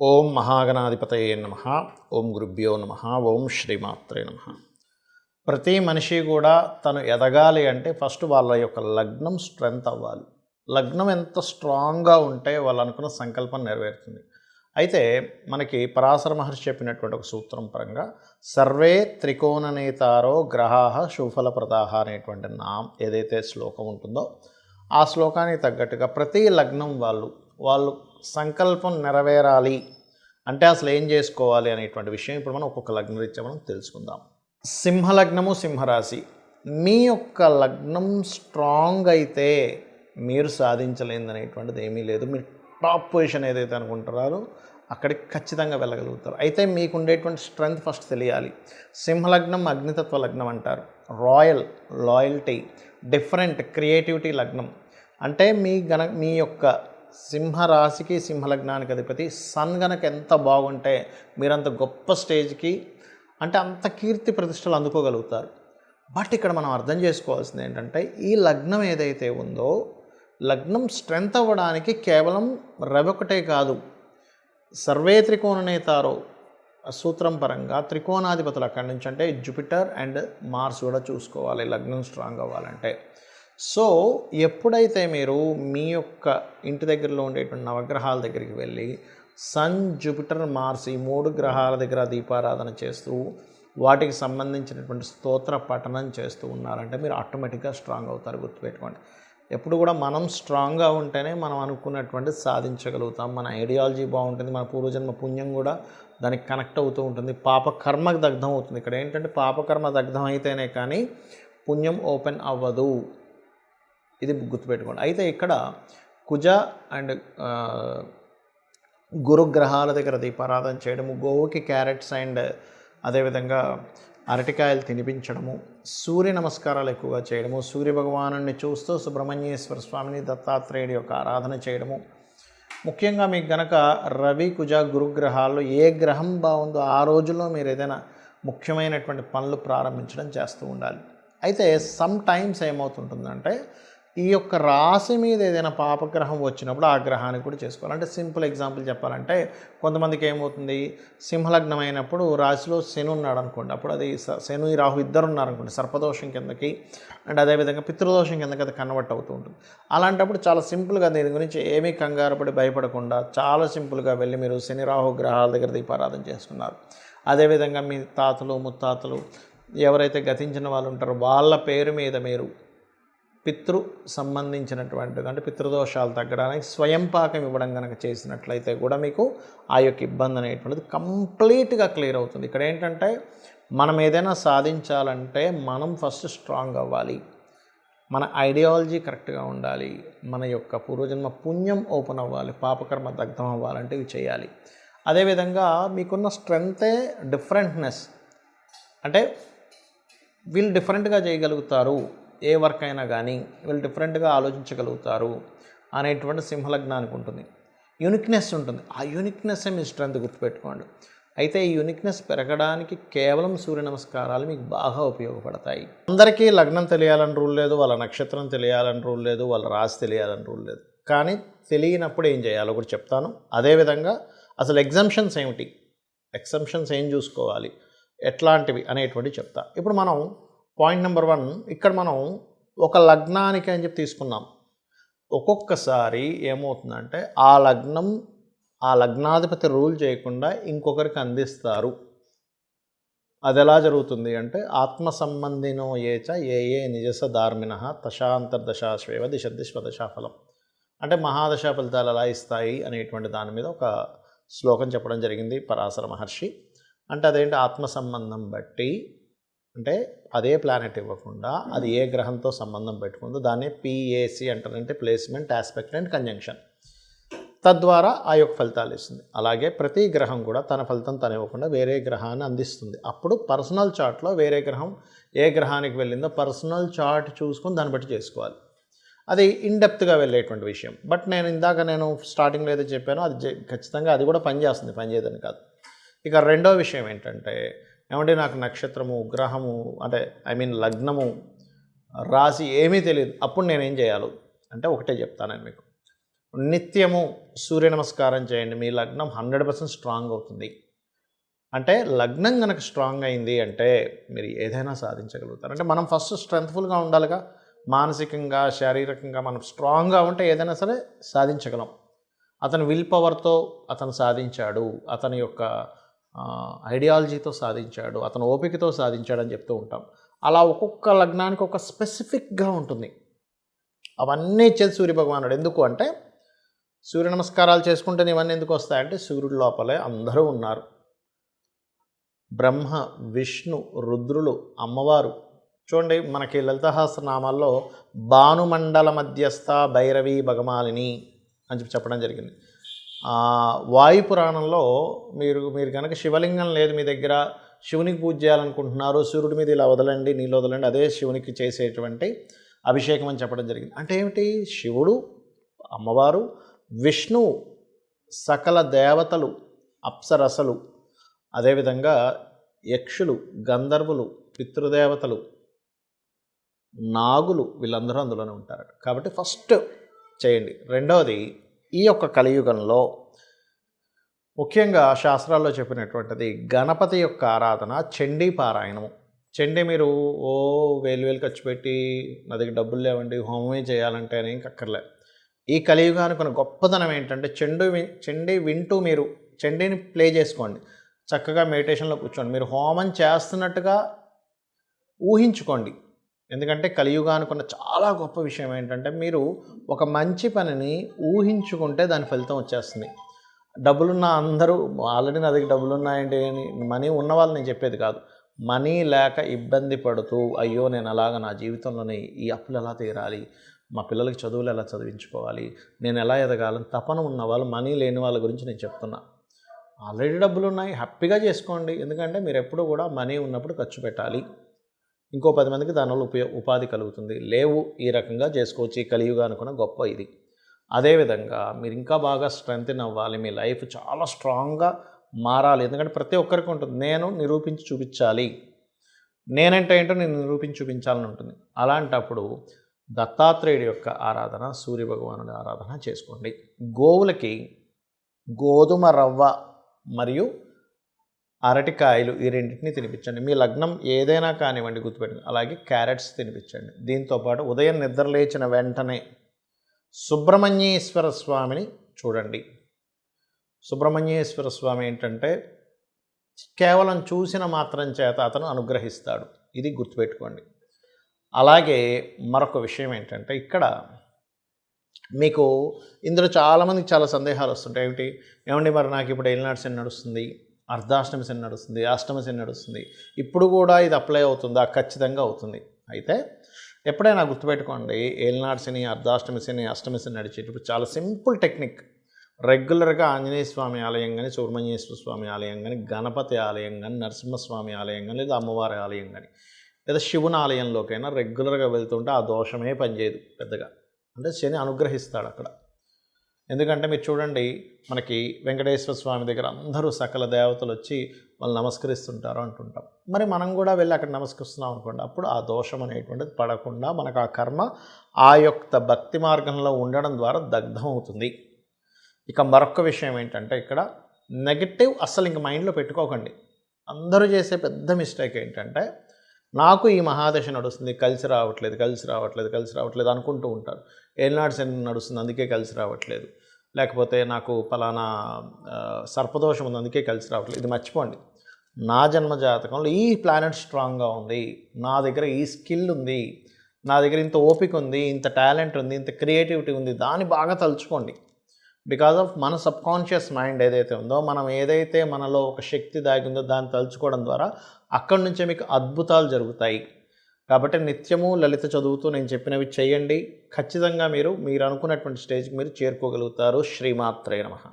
ఓం మహాగణాధిపతయే నమః. ఓం గురుభ్యో నమః. ఓం శ్రీమాత్రే నమః. ప్రతి మనిషి కూడా తను ఎదగాలి అంటే ఫస్ట్ వాళ్ళ యొక్క లగ్నం స్ట్రెంగ్త్ అవ్వాలి. లగ్నం ఎంత స్ట్రాంగ్గా ఉంటే వాళ్ళు అనుకున్న సంకల్పం నెరవేరుతుంది. అయితే మనకి పరాశర మహర్షి చెప్పినటువంటి ఒక సూత్రం పరంగా సర్వే త్రికోణనేతారో గ్రహాః శుభఫలప్రదాః అనేటువంటి ఏదైతే శ్లోకం ఉంటుందో ఆ శ్లోకానికి తగ్గట్టుగా ప్రతి లగ్నం వాళ్ళు సంకల్పం నెరవేరాలి అంటే అసలు ఏం చేసుకోవాలి అనేటువంటి విషయం ఇప్పుడు మనం ఒక్కొక్క లగ్నం రీత్యా మనం తెలుసుకుందాం. సింహలగ్నము, సింహరాశి. మీ యొక్క లగ్నం స్ట్రాంగ్ అయితే మీరు సాధించలేదనేటువంటిది ఏమీ లేదు. మీరు టాప్ పొజిషన్ ఏదైతే అనుకుంటారో అక్కడికి ఖచ్చితంగా వెళ్ళగలుగుతారు. అయితే మీకు ఉండేటువంటి స్ట్రెంగ్త్ ఫస్ట్ తెలియాలి. సింహలగ్నం అగ్నితత్వ లగ్నం అంటారు. లాయల్టీ, డిఫరెంట్, క్రియేటివిటీ లగ్నం. అంటే మీ యొక్క సింహరాశికి సింహలగ్నానికి అధిపతి సన్ గనక ఎంత బాగుంటే మీరంత గొప్ప స్టేజ్కి అంటే అంత కీర్తి ప్రతిష్టలు అందుకోగలుగుతారు. బట్ ఇక్కడ మనం అర్థం చేసుకోవాల్సింది ఏంటంటే ఈ లగ్నం ఏదైతే ఉందో లగ్నం స్ట్రెంగ్త్ అవ్వడానికి కేవలం రవి ఒకటే కాదు, సర్వే త్రికోణనేతారో సూత్రం పరంగా త్రికోణాధిపతులు అక్కడి నుంచి అంటే జూపిటర్ అండ్ మార్స్ కూడా చూసుకోవాలి లగ్నం స్ట్రాంగ్ అవ్వాలంటే. సో ఎప్పుడైతే మీరు మీ యొక్క ఇంటి దగ్గరలో ఉండేటువంటి నవగ్రహాల దగ్గరికి వెళ్ళి సన్, జూపిటర్, మార్స్ ఈ 3 గ్రహాల దగ్గర దీపారాధన చేస్తూ వాటికి సంబంధించినటువంటి స్తోత్ర పఠనం చేస్తూ ఉన్నారంటే మీరు ఆటోమేటిక్గా స్ట్రాంగ్ అవుతారు. గుర్తుపెట్టుకోండి, ఎప్పుడు కూడా మనం స్ట్రాంగ్గా ఉంటేనే మనం అనుకున్నటువంటి సాధించగలుగుతాం. మన ఐడియాలజీ బాగుంటుంది, మన పూర్వజన్మ పుణ్యం కూడా దానికి కనెక్ట్ అవుతూ ఉంటుంది. పాపకర్మకు దగ్ధం అవుతుంది. ఇక్కడ ఏంటంటే పాపకర్మ దగ్ధం అయితేనే కానీ పుణ్యం ఓపెన్ అవ్వదు. ఇది గుర్తుపెట్టుకోండి. అయితే ఇక్కడ కుజ అండ్ గురుగ్రహాల దగ్గర దీపారాధన చేయడము, గోవుకి క్యారెట్స్ అండ్ అదేవిధంగా అరటికాయలు తినిపించడము, సూర్య నమస్కారాలు ఎక్కువగా చేయడము, సూర్య భగవాను చూస్తూ సుబ్రహ్మణ్యేశ్వర స్వామిని, దత్తాత్రేయుడి యొక్క ఆరాధన చేయడము. ముఖ్యంగా మీకు గనక రవి, కుజ, గురుగ్రహాల్లో ఏ గ్రహం బాగుందో ఆ రోజుల్లో మీరు ఏదైనా ముఖ్యమైనటువంటి పనులు ప్రారంభించడం చేస్తూ ఉండాలి. అయితే సమ్ టైమ్స్ ఏమవుతుంటుందంటే ఈ యొక్క రాశి మీద ఏదైనా పాపగ్రహం వచ్చినప్పుడు ఆ గ్రహానికి కూడా చేసుకోవాలి. అంటే సింపుల్ ఎగ్జాంపుల్ చెప్పాలంటే కొంతమందికి ఏమవుతుంది, సింహలగ్నం అయినప్పుడు రాశిలో శని ఉన్నాడు అనుకోండి, అప్పుడు అది శని, రాహు ఇద్దరు ఉన్నారనుకోండి, సర్పదోషం కిందకి అండ్ అదేవిధంగా పితృదోషం కిందకి అది కన్వర్ట్ అవుతూ ఉంటుంది. అలాంటప్పుడు చాలా సింపుల్గా దీని గురించి ఏమీ కంగారు పడి భయపడకుండా చాలా సింపుల్గా వెళ్ళి మీరు శని, రాహు గ్రహాల దగ్గర దీపారాధన చేసుకున్నారు. అదేవిధంగా మీ తాతలు, ముత్తాతలు ఎవరైతే గతించిన వాళ్ళు ఉంటారో వాళ్ళ పేరు మీద మీరు పితృ సంబంధించినటువంటి అంటే పితృదోషాలు తగ్గడానికి స్వయం పాకం ఇవ్వడం కనుక చేసినట్లయితే కూడా మీకు ఆ యొక్క ఇబ్బంది అనేటువంటిది కంప్లీట్గా క్లియర్ అవుతుంది. ఇక్కడ ఏంటంటే మనం ఏదైనా సాధించాలంటే మనం ఫస్ట్ స్ట్రాంగ్ అవ్వాలి, మన ఐడియాలజీ కరెక్ట్గా ఉండాలి, మన యొక్క పూర్వజన్మ పుణ్యం ఓపెన్ అవ్వాలి, పాపకర్మ దగ్ధం అవ్వాలంటే ఇవి చేయాలి. అదేవిధంగా మీకున్న స్ట్రెంగ్తే డిఫరెంట్నెస్ అంటే వీళ్ళు డిఫరెంట్గా చేయగలుగుతారు, ఏ వర్క్ అయినా కానీ వీళ్ళు డిఫరెంట్గా ఆలోచించగలుగుతారు అనేటువంటి సింహలగ్నానికి ఉంటుంది. యూనిక్నెస్ ఉంటుంది. ఆ యూనిక్నెస్సే మీ స్ట్రెంగ్త్, గుర్తుపెట్టుకోండి. అయితే ఈ యూనిక్నెస్ పెరగడానికి కేవలం సూర్య నమస్కారాలు మీకు బాగా ఉపయోగపడతాయి. అందరికీ లగ్నం తెలియాలని రూల్ లేదు, వాళ్ళ నక్షత్రం తెలియాలని రూల్ లేదు, వాళ్ళ రాశి తెలియాలని రూల్ లేదు. కానీ తెలియనప్పుడు ఏం చేయాలో కూడా చెప్తాను. అదేవిధంగా అసలు ఎగ్జంప్షన్స్ ఏం చూసుకోవాలి, ఎట్లాంటివి అనేటువంటివి చెప్తా. ఇప్పుడు మనం పాయింట్ నెంబర్ 1, ఇక్కడ మనం ఒక లగ్నానికి అని చెప్పి తీసుకున్నాం. ఒక్కొక్కసారి ఏమవుతుందంటే ఆ లగ్నాధిపతి రూల్ చేయకుండా ఇంకొకరికి అందిస్తారు. అది ఎలా జరుగుతుంది అంటే ఆత్మ సంబంధినో ఏచ ఏ నిజస ధార్మిణ తశాంతర్దశాశ్వేవ దిశదిశ్వదశాఫలం అంటే మహాదశా ఫలితాలు ఎలా ఇస్తాయి అనేటువంటి దాని మీద ఒక శ్లోకం చెప్పడం జరిగింది పరాశర మహర్షి. అంటే అదేంటి, ఆత్మ సంబంధం బట్టి అంటే అదే ప్లానెట్ ఇవ్వకుండా అది ఏ గ్రహంతో సంబంధం పెట్టుకుందో దాన్ని PAC అంటారు, అంటే ప్లేస్మెంట్, ఆస్పెక్ట్ అండ్ కంజంక్షన్. తద్వారా ఆ యొక్క ఫలితాలు ఇస్తుంది. అలాగే ప్రతి గ్రహం కూడా తన ఫలితం తను ఇవ్వకుండా వేరే గ్రహాన్ని అందిస్తుంది. అప్పుడు పర్సనల్ చార్ట్లో వేరే గ్రహం ఏ గ్రహానికి వెళ్ళిందో పర్సనల్ చార్ట్ చూసుకొని దాన్ని బట్టి చేసుకోవాలి. అది ఇన్డెప్త్గా వెళ్ళేటువంటి విషయం. బట్ నేను స్టార్టింగ్లో ఏదో చెప్పానో అది ఖచ్చితంగా అది కూడా పనిచేస్తుంది, పనిచేయదని కాదు. ఇక రెండో విషయం ఏంటంటే ఏమంటే నాకు నక్షత్రము, గ్రహము అంటే లగ్నము, రాశి ఏమీ తెలియదు, అప్పుడు నేనేం చేయాలి అంటే ఒకటే చెప్తాను నేను మీకు. నిత్యము సూర్య నమస్కారం చేయండి. మీ లగ్నం 100% స్ట్రాంగ్ అవుతుంది. అంటే లగ్నం గనక స్ట్రాంగ్ అయింది అంటే మీరు ఏదైనా సాధించగలుగుతారు. అంటే మనం ఫస్ట్ స్ట్రెంగ్త్ఫుల్గా ఉండాలిగా. మానసికంగా, శారీరకంగా మనం స్ట్రాంగ్గా ఉంటే ఏదైనా సరే సాధించగలం. అతను విల్ పవర్తో అతను సాధించాడు. అతని యొక్క ఐడియాలజీతో సాధించాడు. అతను ఓపికతో సాధించాడని చెప్తూ ఉంటాం. అలా ఒక్కొక్క లగ్నానికి ఒక స్పెసిఫిక్గా ఉంటుంది. అవన్నీ ఇచ్చేది సూర్యభగవానుడు. ఎందుకు అంటే సూర్య నమస్కారాలు చేసుకుంటే ఇవన్నీ ఎందుకు వస్తాయంటే సూర్యుడి లోపలే అందరూ ఉన్నారు. బ్రహ్మ, విష్ణు, రుద్రులు, అమ్మవారు. చూడండి మనకి లలిత సహస్రనామాల్లో భానుమండల మధ్యస్థ భైరవి భగమాలిని అని చెప్పడం జరిగింది. వాయుపురాణంలో మీరు కనుక శివలింగం లేదు మీ దగ్గర, శివునికి పూజ చేయాలనుకుంటున్నారు, సూర్యుడి మీద ఇలా వదలండి, నీళ్ళు వదలండి, అదే శివునికి చేసేటువంటి అభిషేకం అని చెప్పడం జరిగింది. అంటే ఏమిటి? శివుడు, అమ్మవారు, విష్ణువు, సకల దేవతలు, అప్సరసలు, అదేవిధంగా యక్షులు, గంధర్వులు, పితృదేవతలు, నాగులు, వీళ్ళందరూ అందులోనే ఉంటారు. కాబట్టి ఫస్ట్ చేయండి. రెండవది, ఈ యొక్క కలియుగంలో ముఖ్యంగా శాస్త్రాల్లో చెప్పినటువంటిది గణపతి యొక్క ఆరాధన, చండీ పారాయణము. చండీ మీరు వేలు ఖర్చు పెట్టి నా దగ్గర డబ్బులు లేవండి హోమమే చేయాలంటే అని అక్కర్లే. ఈ కలియుగానికి ఉన్న గొప్పతనం ఏంటంటే చండీ వింటూ మీరు చండీని ప్లే చేసుకోండి. చక్కగా మెడిటేషన్లో కూర్చోండి. మీరు హోమం చేస్తున్నట్టుగా ఊహించుకోండి. ఎందుకంటే కలియుగానికి ఉన్న చాలా గొప్ప విషయం ఏంటంటే మీరు ఒక మంచి పనిని ఊహించుకుంటే దాని ఫలితం వచ్చేస్తుంది. డబ్బులున్న అందరూ ఆల్రెడీ నా దగ్గర డబ్బులు ఉన్నాయండి అని మనీ ఉన్న వాళ్ళు నేను చెప్పేది కాదు. మనీ లేక ఇబ్బంది పడుతూ అయ్యో నేను అలాగా నా జీవితంలోనే ఈ అప్పులు ఎలా తీరాలి, మా పిల్లలకి చదువులు ఎలా చదివించుకోవాలి, నేను ఎలా ఎదగాలని తపన ఉన్న వాళ్ళు, మనీ లేని వాళ్ళ గురించి నేను చెప్తున్నా. ఆల్రెడీ డబ్బులు ఉన్నాయి, హ్యాపీగా చేసుకోండి. ఎందుకంటే మీరు ఎప్పుడు కూడా మనీ ఉన్నప్పుడు ఖర్చు పెట్టాలి. ఇంకో 10 మందికి దానివల్ల ఉపాధి కలుగుతుంది. లేవు, ఈ రకంగా చేసుకోవచ్చు. ఈ కలియుగా అనుకున్న గొప్ప ఇది. అదేవిధంగా మీరు ఇంకా బాగా స్ట్రెంగ్తెన్ అవ్వాలి, మీ లైఫ్ చాలా స్ట్రాంగ్గా మారాలి. ఎందుకంటే ప్రతి ఒక్కరికి ఉంటుంది, నేను నిరూపించి చూపించాలి, నేనంటే ఏంటో నేను నిరూపించి చూపించాలని ఉంటుంది. అలాంటప్పుడు దత్తాత్రేయుడి యొక్క ఆరాధన, సూర్యభగవానుడి ఆరాధన చేసుకోండి. గోవులకి గోధుమ రవ్వ మరియు అరటికాయలు ఈ రెండింటిని తినిపించండి. మీ లగ్నం ఏదైనా కానివ్వండి గుర్తుపెట్టండి. అలాగే క్యారెట్స్ తినిపించండి. దీంతోపాటు ఉదయం నిద్రలేచిన వెంటనే సుబ్రహ్మణ్యేశ్వర స్వామిని చూడండి. సుబ్రహ్మణ్యేశ్వర స్వామి ఏంటంటే కేవలం చూసిన మాత్రం చేత అతను అనుగ్రహిస్తాడు. ఇది గుర్తుపెట్టుకోండి. అలాగే మరొక విషయం ఏంటంటే ఇక్కడ మీకు ఇందులో చాలామందికి చాలా సందేహాలు వస్తుంటాయి. ఏమండి మరి నాకు ఇప్పుడు ఏలినాటి శని నడుస్తుంది, అర్ధాష్టమి శని నడుస్తుంది, అష్టమి శని నడుస్తుంది, ఇప్పుడు కూడా ఇది అప్లై అవుతుందా? ఖచ్చితంగా అవుతుంది. అయితే ఎప్పుడైనా గుర్తుపెట్టుకోండి, ఏలినాటి శని, అర్ధాష్టమి శని, అష్టమి శని నడిచేటప్పుడు చాలా సింపుల్ టెక్నిక్. రెగ్యులర్గా ఆంజనేయ స్వామి ఆలయం కానీ, సుబ్రహ్మణ్యేశ్వర స్వామి ఆలయం కానీ, గణపతి ఆలయం కానీ, నరసింహస్వామి ఆలయం కానీ, లేదా అమ్మవారి ఆలయం కానీ, లేదా శివుని ఆలయంలోకైనా రెగ్యులర్గా వెళ్తుంటే ఆ దోషమే పనిచేయదు పెద్దగా. అంటే శని అనుగ్రహిస్తాడు అక్కడ. ఎందుకంటే మీరు చూడండి, మనకి వెంకటేశ్వర స్వామి దగ్గర అందరూ సకల దేవతలు వచ్చి వాళ్ళు నమస్కరిస్తుంటారు అంటుంటాం. మరి మనం కూడా వెళ్ళి అక్కడ నమస్కరిస్తున్నాం అనుకోండి, అప్పుడు ఆ దోషం అనేటువంటిది పడకుండా మనకు ఆ కర్మ ఆ యొక్క భక్తి మార్గంలో ఉండడం ద్వారా దగ్ధం అవుతుంది. ఇక మరొక విషయం ఏంటంటే ఇక్కడ నెగటివ్ అస్సలు ఇంక మైండ్లో పెట్టుకోకండి. అందరూ చేసే పెద్ద మిస్టేక్ ఏంటంటే నాకు ఈ మహాదశ నడుస్తుంది, కలిసి రావట్లేదు అనుకుంటూ ఉంటారు. ఏలినాటి శని నడుస్తుంది అందుకే కలిసి రావట్లేదు, లేకపోతే నాకు పలానా సర్పదోషం ఉంది అందుకే కలిసి రావట్లేదు. ఇది మర్చిపోండి. నా జన్మ జాతకంలో ఈ ప్లానెట్ స్ట్రాంగ్గా ఉంది, నా దగ్గర ఈ స్కిల్ ఉంది, నా దగ్గర ఇంత ఓపిక ఉంది, ఇంత టాలెంట్ ఉంది, ఇంత క్రియేటివిటీ ఉంది, దాన్ని బాగా తలుచుకోండి. బికాజ్ ఆఫ్ మన సబ్కాన్షియస్ మైండ్ ఏదైతే ఉందో, మనం ఏదైతే మనలో ఒక శక్తి దాగి ఉందో దాన్ని తలుచుకోవడం ద్వారా అక్కడి నుంచే మీకు అద్భుతాలు జరుగుతాయి. కాబట్టి నిత్యము లలిత చదువుతూ నేను చెప్పినవి చేయండి. ఖచ్చితంగా మీరు అనుకున్నటువంటి స్టేజ్కి మీరు చేరుకోగలుగుతారు. శ్రీమాత్రే నమః.